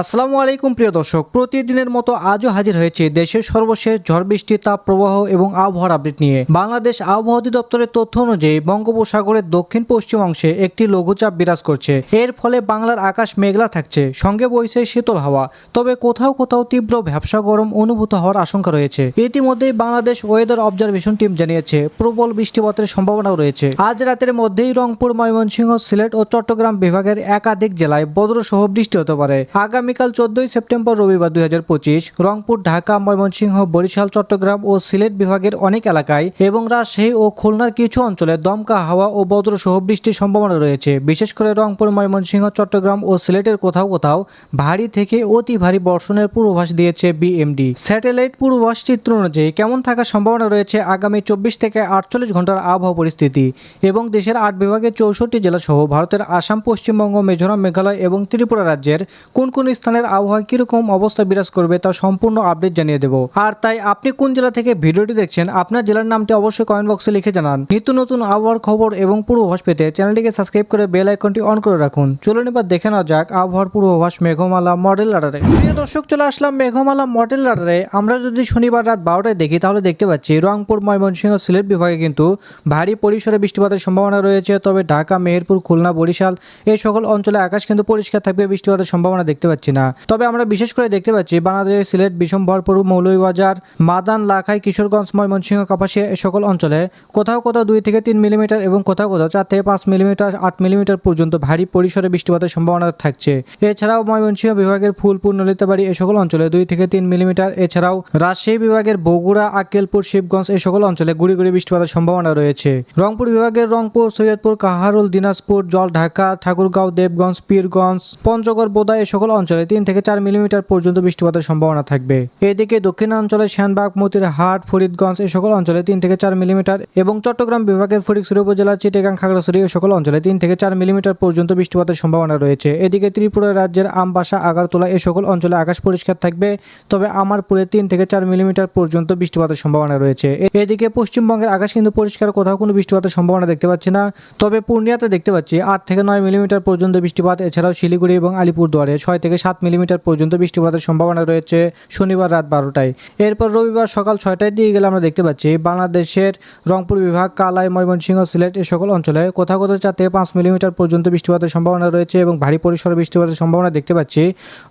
আসসালামু আলাইকুম প্রিয় দর্শক, প্রতিদিনের মতো আজও হাজির হয়েছে দেশের সর্বশেষ ঝড় বৃষ্টি, তাপ প্রবাহ এবং আবহাওয়ার আপডেট নিয়ে। বাংলাদেশ আবহাওয়া অধিদপ্তরের তথ্য অনুযায়ী বঙ্গোপসাগরের দক্ষিণ পশ্চিম অংশে একটি লঘুচাপ বিরাজ করছে। এর ফলে বাংলার আকাশ মেঘলা থাকছে, সঙ্গে বইছে শীতল হাওয়া। তবে কোথাও কোথাও তীব্র ভ্যাপসা গরম অনুভূত হওয়ার আশঙ্কা রয়েছে। ইতিমধ্যেই বাংলাদেশ ওয়েদার অবজারভেশন টিম জানিয়েছে প্রবল বৃষ্টিপাতের সম্ভাবনাও রয়েছে। আজ রাতের মধ্যেই রংপুর, ময়মনসিংহ, সিলেট ও চট্টগ্রাম বিভাগের একাধিক জেলায় বজ্রসহ বৃষ্টি হতে পারে। আগামীকাল 14 সেপ্টেম্বর রবিবার 2025 রংপুর, ঢাকা, ময়মনসিংহ, বরিশাল, চট্টগ্রাম ও সিলেট বিভাগের অনেক এলাকায় এবং রাজশাহী ও খুলনার কিছু অঞ্চলে দমকা হাওয়া ও বজ্রসহ বৃষ্টির সম্ভাবনা রয়েছে। বিশেষ করে রংপুর, ময়মনসিংহ, চট্টগ্রাম ও সিলেটের কোথাও কোথাও ভারী থেকে অতি ভারী বর্ষণের পূর্বাভাস দিয়েছে বিএমডি। স্যাটেলাইট পূর্বাভাস চিত্র অনুযায়ী কেমন থাকার সম্ভাবনা রয়েছে আগামী 24 থেকে 48 ঘন্টার আবহাওয়া পরিস্থিতি এবং দেশের 8 বিভাগের 64 জেলা সহ ভারতের আসাম, পশ্চিমবঙ্গ, মিজোরাম, মেঘালয় এবং ত্রিপুরা রাজ্যের কোন কোন স্থানের আবহাওয়া কিরকম অবস্থা বিরাজ করবে তা সম্পূর্ণ আপডেট জানিয়ে দেব। আর তাই আপনি কোন জেলা থেকে ভিডিওটি দেখছেন, আপনার জেলার নামটি অবশ্যই কমেন্ট বক্সে লিখে জানান। নিত্য নতুন আবহাওয়ার খবর এবং পূর্বাভাস পেতে চ্যানেলটিকে সাবস্ক্রাইব করে বেল আইকনটি অন করে রাখুন। চলুন এবার দেখে নেওয়া যাক আবহাওয়ার পূর্বাভাস মেঘমালা মডেল রাডারে। প্রিয় দর্শক, চলে আসলাম মেঘমালা মডেল রাডারে। আমরা যদি শনিবার রাত 12টায় দেখি তাহলে দেখতে পাচ্ছি রংপুর, ময়মনসিংহ, সিলেট বিভাগে কিন্তু ভারী পরিসরে বৃষ্টিপাতের সম্ভাবনা রয়েছে। তবে ঢাকা, মেহেরপুর, খুলনা, বরিশাল এই সকল অঞ্চলে আকাশ কিন্তু পরিষ্কার থাকবে, বৃষ্টিপাতের সম্ভাবনা দেখতে পাচ্ছি না। তবে আমরা বিশেষ করে দেখতে পাচ্ছি বাংলাদেশের সিলেট, বিশম্বরপুর, মৌলভীবাজার, মাদান, লাখাই, কিশোরগঞ্জ, ময়মনসিংহ, কাপাসিয়া এই সকল অঞ্চলে কোথাও কোথাও 2 থেকে 3 মিলিমিটার এবং কোথাও কোথাও 4 থেকে 5 মিলিমিটার, 8 মিলিমিটার পর্যন্ত ভারী পরিসরে বৃষ্টিপাতের সম্ভাবনা থাকছে। এছাড়াও ময়মনসিংহ বিভাগের ফুলপুর, নলিতাবাড়ি এই সকল অঞ্চলে 2 থেকে 3 মিলিমিটার। এছাড়াও রাজশাহী বিভাগের বগুড়া, আক্কেলপুর, শিবগঞ্জ এই সকল অঞ্চলে গুড়ি গুড়ি বৃষ্টিপাতের সম্ভাবনা রয়েছে। রংপুর বিভাগের রংপুর, সৈয়দপুর, কাহারোল, দিনাজপুর, জলঢাকা, ঠাকুরগাঁও, দেবগঞ্জ, পীরগঞ্জ, পঞ্চগড়, বোদা এই সকল অঞ্চলে 3 থেকে 4 মিলিমিটার পর্যন্ত বৃষ্টিপাতের সম্ভাবনা থাকবে। এদিকে দক্ষিণাঞ্চলে সেনবাগ, মতিরহাট, ফরিদগঞ্জ এই সকল অঞ্চলে 3 থেকে 4 মিলিমিটার এবং চট্টগ্রাম বিভাগের ফটিকছড়ি উপজেলা, চিটাগাং, খাগড়াছড়ি এই সকল অঞ্চলে 3 থেকে 4 মিলিমিটার পর্যন্ত বৃষ্টিপাতের সম্ভাবনা রয়েছে। এদিকে ত্রিপুরা রাজ্যের আমবাসা, আগারতলা এই সকল অঞ্চলে আকাশ পরিষ্কার থাকবে, তবে আমারপুরে 3 থেকে 4 মিলিমিটার পর্যন্ত বৃষ্টিপাতের সম্ভাবনা রয়েছে। এদিকে পশ্চিমবঙ্গের আকাশ কিন্তু পরিষ্কার, কোথাও কোনো বৃষ্টিপাতের সম্ভাবনা দেখতে পাচ্ছি না। তবে পূর্ণিয়াতে দেখতে পাচ্ছি 8 থেকে 9 মিলিমিটার পর্যন্ত বৃষ্টিপাত। এছাড়াও শিলিগুড়ি এবং আলিপুরদুয়ারে 6 থেকে 7 মিলিমিটার পর্যন্ত বৃষ্টিপাতের সম্ভাবনা রয়েছে শনিবার রাত 12টায়। এরপর রবিবার সকাল 6টায় দিয়ে গেলে আমরা দেখতে পাচ্ছি বাংলাদেশের রংপুর বিভাগ, কালাই, ময়মনসিংহ, সিলেট এই সকল অঞ্চলে কোথাও কোথাও 4 থেকে 5 মিলিমিটার পর্যন্ত বৃষ্টিপাতের সম্ভাবনা রয়েছে এবং ভারী পরিসরে বৃষ্টিপাতের সম্ভাবনা দেখতে পাচ্ছি।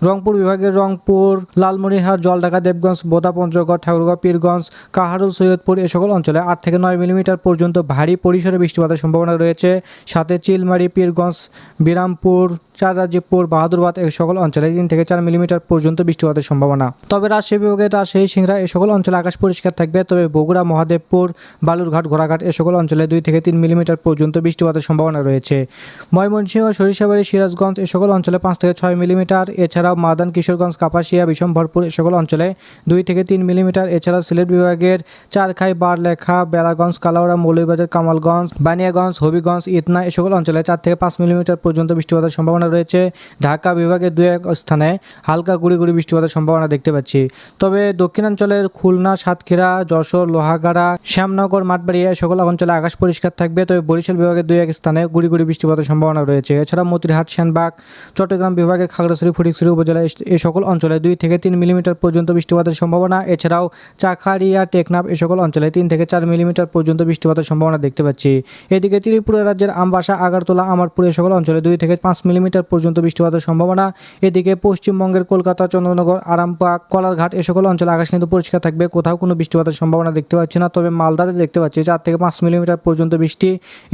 রংপুর বিভাগের রংপুর, লালমনিরহাট, জলঢাকা, দেবগঞ্জ, বোদা, পঞ্চগড়, ঠাকুরগাঁও, পীরগঞ্জ, কাহারোল, সৈয়দপুর এই সকল অঞ্চলে 8 থেকে 9 মিলিমিটার পর্যন্ত ভারী পরিসরে বৃষ্টিপাতের সম্ভাবনা রয়েছে। সাথে চিলমারি, পীরগঞ্জ, বিরামপুর, চাররাজিপুর, বাহাদুরবাদ এই সকল অঞ্চলে 3 থেকে 4 মিলিমিটার পর্যন্ত বৃষ্টিপাতের সম্ভাবনা। তবে রাজশাহী বিভাগের রাজশাহী, সিংড়া এই সকল অঞ্চলে আকাশ পরিষ্কার থাকবে। তবে বগুড়া, মহাদেবপুর, বালুরঘাট, ঘোড়াঘাট এই সকল অঞ্চলে 2 থেকে 3 মিলিমিটার পর্যন্ত বৃষ্টিপাতের সম্ভাবনা রয়েছে। ময়মনসিংহ, সরিষাবাড়ি, সিরাজগঞ্জ এই সকল অঞ্চলে 5 থেকে 6 মিলিমিটার। এছাড়াও মাদান, কিশোরগঞ্জ, কাপাসিয়া, বিশম্বরপুর এই সকল অঞ্চলে 2 থেকে 3 মিলিমিটার। এছাড়াও সিলেট বিভাগের চারখাই, বারলেখা, বেলাগঞ্জ, কালাউড়া, মৌলভীবাজার, কামালগঞ্জ, বানিয়াগঞ্জ, হবিগঞ্জ, ইতনা এই সকল অঞ্চলে 4 থেকে 5 মিলিমিটার পর্যন্ত বৃষ্টিপাতের সম্ভাবনা রয়েছে। ঢাকা বিভাগের 2-1 স্থানে হালকা গুড়ি গুড়ি বৃষ্টিপাতের সম্ভাবনা দেখতে পাচ্ছি। তবে দক্ষিণাঞ্চলের খুলনা, সাতক্ষীরা, যশোর, লোহাগাড়া, শ্যামনগর, মাঠবাড়িয়া এই সকল অঞ্চলে আকাশ পরিষ্কার থাকবে। তবে বরিশাল বিভাগের 2-1 স্থানে গুড়ি গুড়ি বৃষ্টিপাতের সম্ভাবনা রয়েছে। এছাড়া মতিরহাট, সেনবাগ, চট্টগ্রাম বিভাগের খাগড়াছড়ি, ফটিকছড়ি উপজেলা এই সকল অঞ্চলে 2 থেকে 3 মিলিমিটার পর্যন্ত বৃষ্টিপাতের সম্ভাবনা। এছাড়াও চাখারিয়া, টেকনাফ এই সকল অঞ্চলে 3 থেকে 4 মিলিমিটার পর্যন্ত বৃষ্টিপাতের সম্ভাবনা দেখতে পাচ্ছি। এদিকে ত্রিপুরা রাজ্যের আমবাসা, আগারতলা, আমারপুর এই সকল অঞ্চলে 2 থেকে 5 মিলিমিটার পর্যন্ত বৃষ্টিপাতের সম্ভাবনা। এদিকে পশ্চিমবঙ্গের কলকাতা, চন্দ্রনগর, আরামবাগ, কলারঘাট এই সকল অঞ্চলে আকাশ কিন্তু পরিষ্কার থাকবে, কোথাও কোনো বৃষ্টিপাতের সম্ভাবনা দেখতে পাচ্ছি না। তবে মালদাতে দেখতে পাচ্ছি 4 থেকে 5 মিলিমিটার পর্যন্ত বৃষ্টি।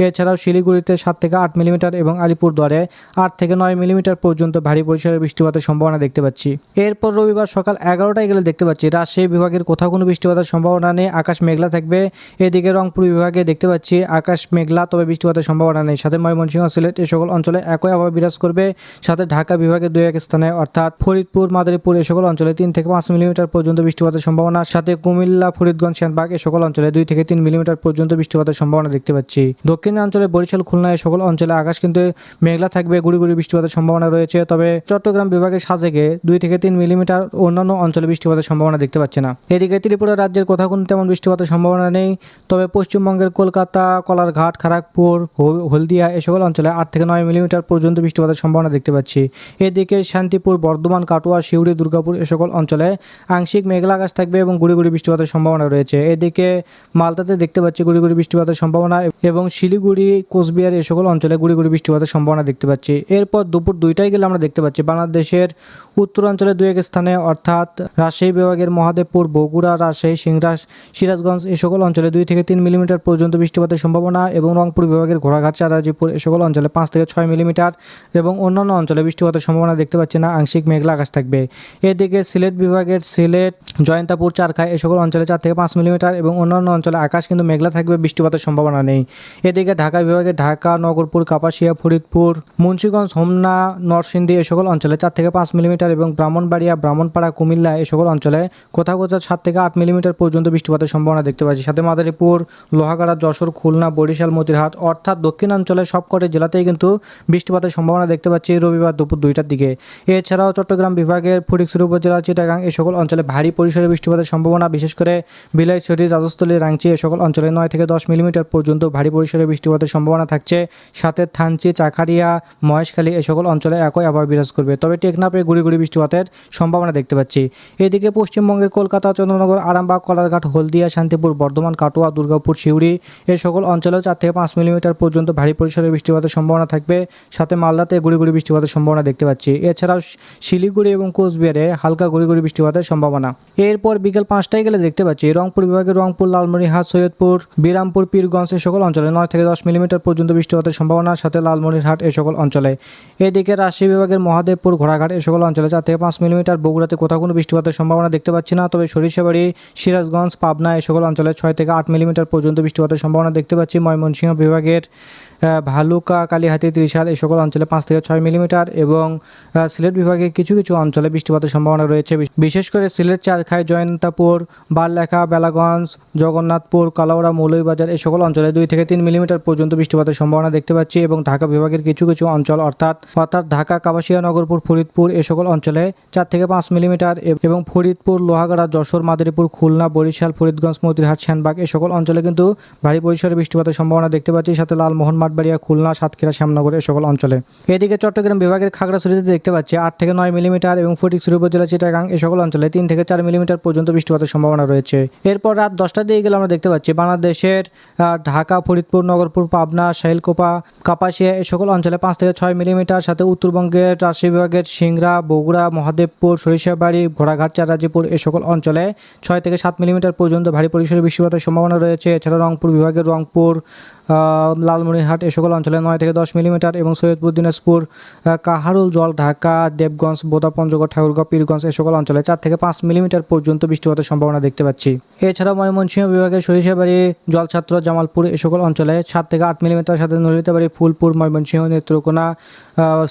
এছাড়াও শিলিগুড়িতে 7 থেকে 8 মিলিমিটার এবং আলিপুরদুয়ারে 8 থেকে 9 মিলিমিটার পর্যন্ত ভারী পরিসরে বৃষ্টিপাতের সম্ভাবনা দেখতে পাচ্ছি। এরপর রবিবার সকাল 11টায় গেলে দেখতে পাচ্ছি রাজশাহী বিভাগের কোথাও কোনো বৃষ্টিপাতের সম্ভাবনা নেই, আকাশ মেঘলা থাকবে। এদিকে রংপুর বিভাগে দেখতে পাচ্ছি আকাশ মেঘলা, তবে বৃষ্টিপাতের সম্ভাবনা নেই। সাথে ময়মনসিংহ, সিলেট এই সকল অঞ্চলে একই আবহাওয়া বিরাজ করবে। সাথে ঢাকা বিভাগের 2-1 স্থানে অর্থাৎ ফরিদপুর, মাদারীপুর এই সকল অঞ্চলে 3 থেকে 5 মিলিমিটার পর্যন্ত বৃষ্টিপাতের সম্ভাবনা। সাথে কুমিল্লা, ফরিদগঞ্জ, সেনবাগ এই সকল অঞ্চলে 2 থেকে 3 মিলিমিটার পর্যন্ত বৃষ্টিপাতের সম্ভাবনা দেখতে পাচ্ছি। দক্ষিণাঞ্চলে বরিশাল, খুলনা এই সকল অঞ্চলে আকাশ কিন্তু মেঘলা থাকবে, গুড়ি গুড়ি বৃষ্টিপাতের সম্ভাবনা রয়েছে। তবে চট্টগ্রাম বিভাগের সাজেকে 2 থেকে 3 মিলিমিটার, অন্যান্য অঞ্চলে বৃষ্টিপাতের সম্ভাবনা দেখতে পাচ্ছি না। এদিকে ত্রিপুরা রাজ্যের কোথাও কোনো তেমন বৃষ্টিপাতের সম্ভাবনা নেই। তবে পশ্চিমবঙ্গের কলকাতা, কলারঘাট, খড়গপুর, হলদিয়া এই সকল অঞ্চলে 8 থেকে 9 মিলিমিটার পর্যন্ত বৃষ্টিপাতের সম্ভাবনা দেখতে পাচ্ছি। এদিকে শান্তিপুর, বর্ধমান, কাটোয়া, সিউড়ি, দুর্গাপুর এ সকল অঞ্চলে আংশিক মেঘলা আকাশ থাকবে এবং গুড়ি গুড়ি বৃষ্টিপাতের সম্ভাবনা রয়েছে। এদিকে মালদাতে দেখতে পাচ্ছি গুড়ি গুড়ি বৃষ্টিপাতের সম্ভাবনা এবং শিলিগুড়ি, কোচবিহার এ সকল অঞ্চলে গুড়ি গুড়ি বৃষ্টিপাতের সম্ভাবনা দেখতে পাচ্ছি। এরপর দুপুর 2টায় গেলে আমরা দেখতে পাচ্ছি বাংলাদেশের উত্তরাঞ্চলে 2-1 স্থানে অর্থাৎ রাজশাহী বিভাগের মহাদেবপুর, বগুড়া, রাজশাহী, সিরাজগঞ্জ এ সকল অঞ্চলে 2 থেকে 3 মিলিমিটার পর্যন্ত বৃষ্টিপাতের সম্ভাবনা এবং রংপুর বিভাগের ঘোড়াঘাট, চারাজিপুর এ সকল অঞ্চলে 5 থেকে 6 মিলিমিটার এবং অন্যান্য অঞ্চলে বৃষ্টিপাতের সম্ভাবনা দেখতে পাচ্ছি না, আংশিক মেঘলা আকাশ থাকবে। এদিকে সিলেট বিভাগের সিলেট, জয়ন্তাপুর, চারখাই এ সকল অঞ্চলে 4 থেকে 5 মিলিমিটার এবং অন্যান্য অঞ্চলে আকাশ কিন্তু মেঘলা থাকবে, বৃষ্টিপাতের সম্ভাবনা নেই। এদিকে ঢাকা বিভাগের ঢাকা, নগরপুর, কাপাসিয়া, ফরিদপুর, মুন্সিগঞ্জ, হোমনা, নরসিংদী এ সকল অঞ্চলে 4 থেকে 5 মিলিমিটার এবং ব্রাহ্মণবাড়িয়া, ব্রাহ্মণপাড়া, কুমিল্লা এ সকল অঞ্চলে কোথাও কোথাও 7 থেকে 8 মিলিমিটার পর্যন্ত বৃষ্টিপাতের সম্ভাবনা দেখতে পাচ্ছি। সাথে মাদারীপুর, লোহাগাড়া, যশোর, খুলনা, বরিশাল, মতিরহাট অর্থাৎ দক্ষিণাঞ্চলের সবকটি জেলাতেই কিন্তু বৃষ্টিপাতের সম্ভাবনা দেখতে পাচ্ছি রবিবার দুপুর 2টার দিকে। এছাড়াও চট্টগ্রাম বিভাগের ফটিকছড়ি উপজেলা, চিটাগাং এ সকল অঞ্চলে ভারী পরিসরে বৃষ্টিপাতের সম্ভাবনা, বিশেষ করে বিলাইছড়ি, রাজস্থলী, রাংচি এ সকল অঞ্চলে 9 থেকে 10 মিলিমিটার পর্যন্ত ভারী পরিসরে বৃষ্টিপাতের সম্ভাবনা থাকছে। সাথে থানচি, চাকারিয়া, মহেশখালী এ সকল অঞ্চলে একই আবহাওয়া বিরাজ করবে, তবে টেকনাফে গুড়ি গুড়ি বৃষ্টিপাতের সম্ভাবনা দেখতে পাচ্ছি। এদিকে পশ্চিমবঙ্গের কলকাতা, চন্দ্রনগর, আরামবাগ, কলারঘাট, হলদিয়া, শান্তিপুর, বর্ধমান, কাটোয়া, দুর্গাপুর, সিউড়ি এ সকল অঞ্চলেও 4 থেকে 5 মিলিমিটার পর্যন্ত ভারী পরিসরে বৃষ্টিপাতের সম্ভাবনা থাকবে। সাথে মালদাতে গুড়ি গুড়ি বৃষ্টিপাতের সম্ভাবনা দেখতে পাচ্ছি। এছাড়াও শিলিগুড়ি এবং কোচবিহারে হালকা গুড়ি গুড়ি বৃষ্টিপাতের সম্ভাবনা। এরপর বিকেল 5টায় গেলে দেখতে পাচ্ছি রংপুর বিভাগের রংপুর, লালমনিরহাট, সৈয়দপুর, বিরামপুর, পীরগঞ্জ এ সকল অঞ্চলে 9 থেকে 10 মিলিমিটার পর্যন্ত বৃষ্টিপাতের সম্ভাবনা, সাথে লালমনিরহাট এ সকল অঞ্চলে। এদিকে রাজশাহী বিভাগের মহাদেবপুর, ঘোড়াঘাট এ সকল অঞ্চলে 4 থেকে 5 মিলিমিটার, বগুড়াতে কোথাও কোনো বৃষ্টিপাতের সম্ভাবনা দেখতে পাচ্ছি না, তবে সরিষাবাড়ি, সিরাজগঞ্জ, পাবনা এ সকল অঞ্চলে 6 থেকে 8 মিলিমিটার পর্যন্ত বৃষ্টিপাতের সম্ভাবনা দেখতে পাচ্ছি। ময়মনসিংহ বিভাগের ভালুকা, কালীহাতি, ত্রিশাল এই সকল অঞ্চলে 5 থেকে 6 মিলিমিটার এবং সিলেট বিভাগে কিছু কিছু অঞ্চলে বৃষ্টিপাতের সম্ভাবনা রয়েছে, বিশেষ করে সিলেট, চারখাই, জয়ন্তাপুর, বারলেখা, বেলাগঞ্জ, জগন্নাথপুর, কালাউড়া, মৌলভীবাজার এই সকল অঞ্চলে 2 থেকে 3 মিলিমিটার পর্যন্ত বৃষ্টিপাতের সম্ভাবনা দেখতে পাচ্ছি এবং ঢাকা বিভাগের কিছু কিছু অঞ্চল অর্থাৎ ঢাকা, কাপাসিয়া, নগরপুর, ফরিদপুর এ সকল অঞ্চলে 4 থেকে 5 মিলিমিটার এবং ফরিদপুর, লোহাগাড়া, যশোর, মাদারীপুর, খুলনা, বরিশাল, ফরিদগঞ্জ, মতিরহাট, সেনবাগ এ সকল অঞ্চলে কিন্তু ভারী পরিসরে বৃষ্টিপাতের সম্ভাবনা দেখতে পাচ্ছি, সাথে লালমোহন, মাঠবাড়িয়া, খুলনা, সাতক্ষীরা, শ্যামনগর এ সকল অঞ্চলে। এদিকে চট্টগ্রাম বিভাগের খাগড়াছড়িতে দেখতে পাচ্ছি 8 থেকে 9 মিলিমিটার এবং ফটিকছড়ি উপজেলা, চিটাগাং এ সকল অঞ্চলে 3 থেকে 4 মিলিমিটার পর্যন্ত বৃষ্টিপাতের সম্ভাবনা রয়েছে। এরপর রাত 10টার দিকে গেলে আমরা দেখতে পাচ্ছি বাংলাদেশের ঢাকা, ফরিদপুর, নগরপুর, পাবনা, শাইলকোপা, কাপাসিয়া এ সকল অঞ্চলে 5 থেকে 6 মিলিমিটার, সাথে উত্তরবঙ্গের রাজশাহী বিভাগের সিংড়া, বগুড়া, মহাদেবপুর, সরিষাবাড়ি, ঘোড়াঘাট, চারাজিপুর এ সকল অঞ্চলে 6 থেকে 7 মিলিমিটার পর্যন্ত ভারী পরিসরে বৃষ্টিপাতের সম্ভাবনা রয়েছে। এছাড়া রংপুর বিভাগের রংপুর, লালমনিরহাট এ সকল অঞ্চলে 9 থেকে 10 মিলিমিটার এবং সৈয়দপুর, দিনাজপুর, কাহারুল, জল, ঢাকা, দেবগঞ্জ, বোদা, পঞ্চগড়, ঠাকুরগাঁও, পীরগঞ্জ এ সকল অঞ্চলে 4 থেকে 5 মিলিমিটার পর্যন্ত বৃষ্টিপাতের সম্ভাবনা দেখতে পাচ্ছি। এছাড়াও ময়মনসিংহ বিভাগের সরিষাবাড়ি, জলছাত্র, জামালপুর এ সকল অঞ্চলে 7 থেকে 8 মিলিমিটার, সাথে নলিতাবাড়ি, ফুলপুর, ময়মনসিংহ, নেত্রকোনা।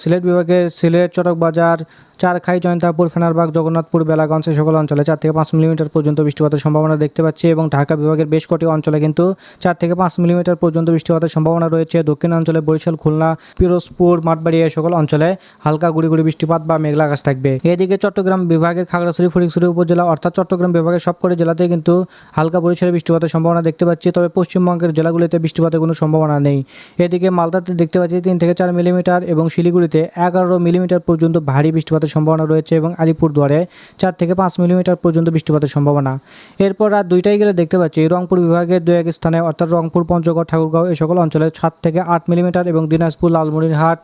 সিলেট বিভাগের সিলেট, চটকবাজার, চারখাই, জয়ন্তাপুর, ফেনারবাগ, জগন্নাথপুর, বেলাগঞ্জ এ সকল অঞ্চলে 4 থেকে 5 মিলিমিটার পর্যন্ত বৃষ্টিপাতের সম্ভাবনা দেখতে পাচ্ছি এবং ঢাকা বিভাগের বেশ কটি অঞ্চলে কিন্তু 4 থেকে 5 মিলিমিটার পর্যন্ত বৃষ্টিপাতের সম্ভাবনা রয়েছে। দক্ষিণাঞ্চলে বরিশাল, খুলনা, পিরোজপুর, মাঠবাড়িয়া এ সকল অঞ্চলে হালকা গুড়ি গুড়ি বৃষ্টিপাত বা মেঘলা আকাশ থাকবে। এদিকে চট্টগ্রাম বিভাগের খাগড়াছড়ি, ফটিকছড়ি উপজেলা অর্থাৎ চট্টগ্রাম বিভাগের সবকটি জেলাতে কিন্তু হালকা পরিসরে বৃষ্টিপাতের সম্ভাবনা দেখতে পাচ্ছি, তবে পশ্চিমবঙ্গের জেলাগুলিতে বৃষ্টিপাতের কোনো সম্ভাবনা নেই। এদিকে মালদাতে দেখতে পাচ্ছি 3 থেকে 4 মিলিমিটার এবং শিলিগুড়িতে 11 মিলিমিটার পর্যন্ত ভারী বৃষ্টিপাতের সম্ভাবনা রয়েছে এবং আলিপুরদুয়ারে 4 থেকে 5 মিলিমিটার পর্যন্ত বৃষ্টিপাতের সম্ভাবনা। এরপর রাত 2টায় গেলে দেখতে পাচ্ছি রংপুর বিভাগের 2-1 স্থানে অর্থাৎ রংপুর, পঞ্চগড়, ঠাকুরগাঁও এই সকল অঞ্চলে 7 থেকে 8 মিলিমিটার এবং দিনাজপুর, লালমনিরহাট,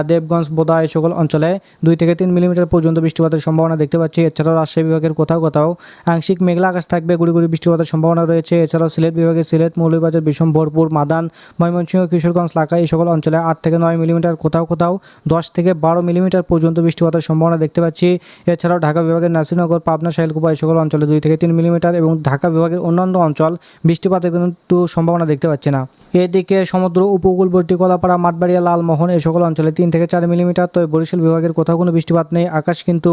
দেবগঞ্জ, বোদা এই সকল অঞ্চলে 2 থেকে 3 মিলিমিটার পর্যন্ত বৃষ্টিপাতের সম্ভাবনা দেখতে পাচ্ছি। এছাড়াও রাজশাহী বিভাগের কোথাও কোথাও আংশিক মেঘলা আকাশ থাকবে, গুড়ি গুড়ি বৃষ্টিপাতের সম্ভাবনা রয়েছে। এছাড়াও সিলেট বিভাগের সিলেট, মৌলভীবাজার, বিশম্বরপুর, মাদান, ময়মনসিংহ, কিশোরগঞ্জ, লাখাই এই সকল অঞ্চলে 8 থেকে 9 মিলিমিটার, কোথাও কোথাও 10 থেকে 12 মিলিমিটার পর্যন্ত বৃষ্টিপাতের সম্ভাবনা দেখতে পাচ্ছি। এছাড়াও ঢাকা বিভাগের নাসিরনগর, পাবনা, শাইলকুপা এই সকল অঞ্চলে 2 থেকে 3 মিলিমিটার এবং ঢাকা বিভাগের অন্যান্য অঞ্চল বৃষ্টিপাতের কিন্তু সম্ভাবনা দেখতে পাচ্ছি না। এদিকে সমুদ্র উপকূলবর্তী কলাপাড়া, মাঠবাড়িয়া, লালমোহন এই সকল অঞ্চলে 3 থেকে 4 মিলিমিটার, তবে বরিশাল বিভাগের কোথাও কোনো বৃষ্টিপাত নেই, আকাশ কিন্তু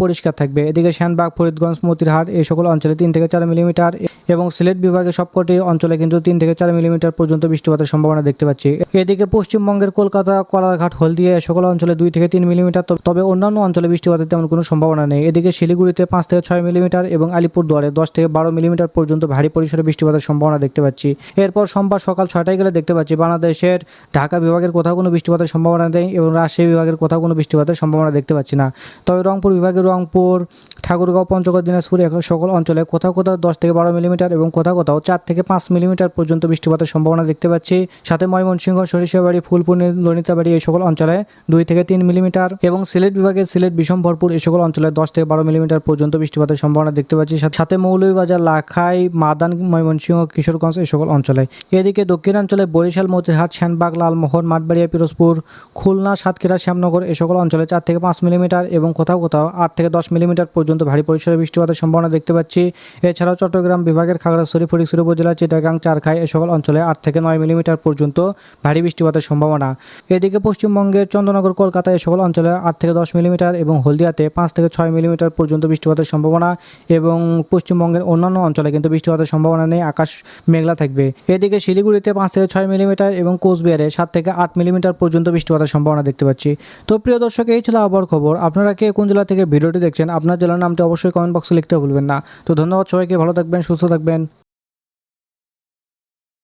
পরিষ্কার থাকবে। এদিকে সেনবাগ, ফরিদগঞ্জ, মতিরহাট এই সকল অঞ্চলে 3 থেকে 4 মিলিমিটার এবং সিলেট বিভাগের সবকটি অঞ্চলে কিন্তু 3 থেকে 4 মিলিমিটার পর্যন্ত বৃষ্টিপাতের সম্ভাবনা দেখতে পাচ্ছি। এদিকে পশ্চিমবঙ্গের কলকাতা, কলারঘাট, হলদিয়া এই সকল অঞ্চলে 2 থেকে 3 মিলিমিটার, তবে অন্যান্য অঞ্চলে বৃষ্টিপাতের তেমন কোনো সম্ভাবনা নেই। এদিকে শিলিগুড়িতে 5 থেকে 6 মিলিমিটার এবং আলিপুরদুয়ারে 10 থেকে 12 মিলিমিটার পর্যন্ত ভারী পরিসরে বৃষ্টিপাতের সম্ভাবনা দেখতে পাচ্ছি। এরপর সোমবার সকাল 6টায় গেলে দেখতে পাচ্ছি বাংলাদেশের ঢাকা বিভাগের কোথাও কোনো বৃষ্টিপাতের সম্ভাবনা নেই এবং রাজশাহী বিভাগের কোথাও কোনো বৃষ্টিপাতের সম্ভাবনা দেখতে পাচ্ছি না। তবে রংপুর বিভাগের রংপুর, ঠাকুরগাঁও, পঞ্চগড়, দিনাজপুর সকল অঞ্চলে কোথাও কোথাও 10 থেকে 12 মিলিমিটার এবং কোথাও কোথাও 4 থেকে 5 মিলিমিটার পর্যন্ত বৃষ্টিপাতের সম্ভাবনা দেখতে পাচ্ছি। সাথে ময়মনসিংহ, সরিষাবাড়ি, ফুলপুর, ললিতাবাড়ি এই সকল অঞ্চলে 2 থেকে 3 মিলিমিটার এবং সিলেট বিভাগের সিলেট, বিশম্বরপুর এই সকল অঞ্চলে 10 থেকে 12 মিলিমিটার পর্যন্ত বৃষ্টিপাতের সম্ভাবনা দেখতে পাচ্ছি। সাথে মৌলভীবাজার, লাখাই, মাদান, ময়মনসিংহ, কিশোরগঞ্জ এই সকল অঞ্চলে। এদিকে দক্ষিণাঞ্চলে বরিশাল, মতিরহাট, সেনবাগ, লালমোহন, মাঠবাড়িয়া, পিরোজপুর, খুলনা, সাতক্ষীরা, শ্যামনগর এই সকল অঞ্চলে 4 থেকে 5 মিলিমিটার এবং কোথাও কোথাও 8 থেকে 10 মিলিমিটার পর্যন্ত ভারী পরিসরে বৃষ্টিপাতের সম্ভাবনা দেখতে পাচ্ছি। এছাড়াও চট্টগ্রাম বিভাগের খাগড়াছড়ি, ফটিকছড়ি উপজেলা, চিটাগাং, চারখাই এই সকল অঞ্চলে 8 থেকে 9 মিলিমিটার পর্যন্ত ভারী বৃষ্টিপাতের সম্ভাবনা। এদিকে পশ্চিমবঙ্গের চন্দ্রনগর, কলকাতা এই সকল অঞ্চলে 8 থেকে 10 মিলিমিটার এবং হলদিয়াতে 5 থেকে 6 মিলিমিটার পর্যন্ত বৃষ্টিপাতের সম্ভাবনা এবং পশ্চিমবঙ্গের অন্যান্য অঞ্চলে কিন্তু বৃষ্টিপাতের সম্ভাবনা নেই, আকাশ মেঘলা থাকবে। এদিকে শিলিগুড়িতে 5 থেকে 6 মিলিমিটার এবং কোচবিহারে 7 থেকে 8 মিলিমিটার পর্যন্ত বৃষ্টিপাতের সম্ভাবনা দেখতে পাচ্ছি। তো প্রিয় দর্শক, এই ছিল আবহাওয়ার খবর। আপনারা কে কোন জেলা থেকে ভিডিওটি দেখছেন, আপনার জেলার নামটি অবশ্যই কমেন্ট বক্সে লিখতে ভুলবেন না। তো ধন্যবাদ সবাইকে, ভালো থাকবেন, সুস্থ থাকবেন।